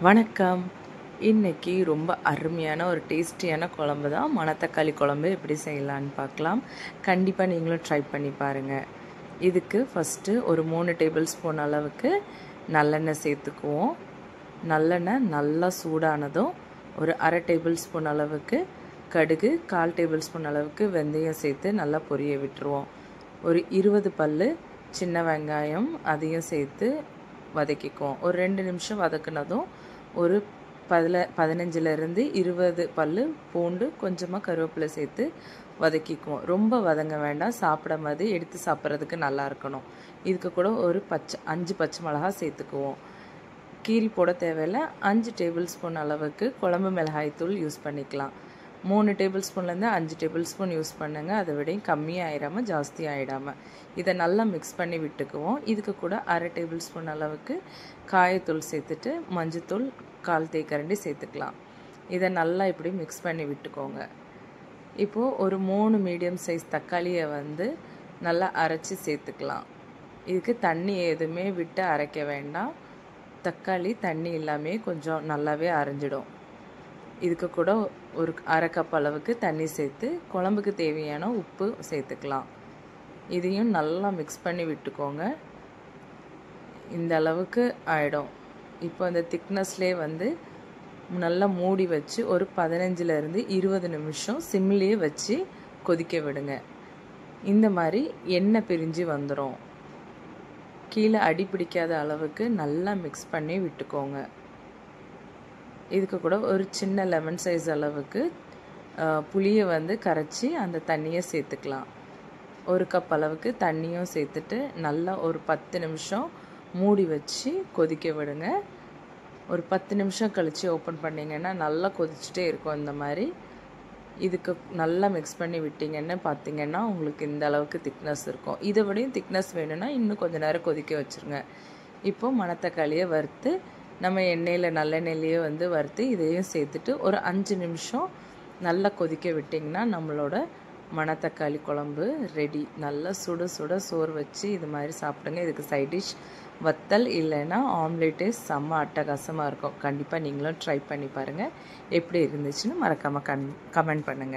வணக்கம். இன்னைக்கு ரொம்ப அருமையான ஒரு டேஸ்டியான குழம்பு தான். மணத்தக்காளி குழம்பு எப்படி செய்யலான்னு பார்க்கலாம். கண்டிப்பாக நீங்களும் ட்ரை பண்ணி பாருங்கள். இதுக்கு ஃபஸ்ட்டு ஒரு 3 டேபிள் ஸ்பூன் அளவுக்கு நல்லெண்ணெய் சேர்த்துக்குவோம். நல்லெண்ணெய் நல்லா சூடானதும் ஒரு அரை டேபிள் ஸ்பூன் அளவுக்கு கடுகு, 1/4 டேபிள் ஸ்பூன் அளவுக்கு வெந்தயம் சேர்த்து நல்லா பொரிய விட்டுருவோம். ஒரு 20 பல்லு சின்ன வெங்காயம் அதையும் சேர்த்து வதக்கிக்குவோம். ஒரு 2 நிமிஷம் வதக்குனதும் ஒரு 15லேருந்து 20 பல்லு பூண்டு, கொஞ்சமாக கருவேப்பிலை சேர்த்து வதக்கிக்குவோம். ரொம்ப வதங்க வேண்டாம், சாப்பிட மாதிரி எடுத்து சாப்பிட்றதுக்கு நல்லா இருக்கணும். இதுக்கு கூட ஒரு 5 பச்சை மிளகா சேர்த்துக்குவோம். கீரி போட தேவையில்லை. 5 டேபிள் ஸ்பூன் அளவுக்கு குழம்பு மிளகாய் தூள் யூஸ் பண்ணிக்கலாம். 3 டேபிள் ஸ்பூன்லேருந்து 5 டேபிள் ஸ்பூன் யூஸ் பண்ணுங்கள். அதை விட கம்மியாக ஆயிடாமல் ஜாஸ்தி ஆகிடாமல் இதை நல்லா மிக்ஸ் பண்ணி விட்டுக்குவோம். இதுக்கு கூட அரை டேபிள் ஸ்பூன் அளவுக்கு காயத்தூள் சேர்த்துட்டு மஞ்சத்தூள் 1/4 தேக்கரண்டி சேர்த்துக்கலாம். இதை நல்லா இப்படி மிக்ஸ் பண்ணி விட்டுக்கோங்க. இப்போது ஒரு 3 மீடியம் சைஸ் தக்காளியை நல்லா அரைச்சி சேர்த்துக்கலாம். இதுக்கு தண்ணி எதுவுமே விட்டு அரைக்க வேண்டாம். தக்காளி தண்ணி இல்லாமல் கொஞ்சம் நல்லாவே அரைஞ்சிடும். இதுக்கு கூட ஒரு அரை கப் அளவுக்கு தண்ணி சேர்த்து குழம்புக்கு தேவையான உப்பு சேர்த்துக்கலாம். இதையும் நல்லா மிக்ஸ் பண்ணி விட்டுக்கோங்க. இந்த அளவுக்கு ஆகிடும். இப்போ அந்த திக்னஸ்லேயே நல்லா மூடி வச்சு ஒரு 15லேருந்து 20 நிமிஷம் சிம்லேயே வச்சு கொதிக்க விடுங்க. இந்த மாதிரி எண்ணெய் பிரிஞ்சு வந்துடும். கீழே அடி பிடிக்காத அளவுக்கு நல்லா மிக்ஸ் பண்ணி விட்டுக்கோங்க. இதுக்கு கூட ஒரு சின்ன லெமன் சைஸ் அளவுக்கு புளியை கரைச்சி அந்த தண்ணியை சேர்த்துக்கலாம். ஒரு கப் அளவுக்கு தண்ணியும் சேர்த்துட்டு நல்லா ஒரு 10 நிமிஷம் மூடி வச்சு கொதிக்க விடுங்க. ஒரு 10 நிமிஷம் கழித்து ஓப்பன் பண்ணிங்கன்னா நல்லா கொதிச்சுட்டே இருக்கும். இந்த மாதிரி இதுக்கு நல்லா மிக்ஸ் பண்ணி விட்டிங்கன்னு பார்த்திங்கன்னா உங்களுக்கு இந்த அளவுக்கு திக்னஸ் இருக்கும். இதை விடையும் திக்னஸ் வேணும்னா இன்னும் கொஞ்சம் நேரம் கொதிக்க வச்சுருங்க. இப்போது மணத்தக்காளியை வறுத்து நம்ம எண்ணெயில் நல்லெண்ணெயிலேயே வறுத்து இதையும் சேர்த்துட்டு ஒரு 5 நிமிஷம் நல்லா கொதிக்க விட்டிங்கன்னா நம்மளோட மணத்தக்காளி குழம்பு ரெடி. நல்லா சுட சுட சோறு வச்சு இது மாதிரி சாப்பிடுங்க. இதுக்கு சைட் டிஷ் வத்தல் இல்லைன்னா ஆம்லேட்டே செம்ம அட்டகாசமாக இருக்கும். கண்டிப்பாக நீங்களும் ட்ரை பண்ணி பாருங்கள். எப்படி இருந்துச்சுன்னு மறக்காமல் கமெண்ட் பண்ணுங்கள்.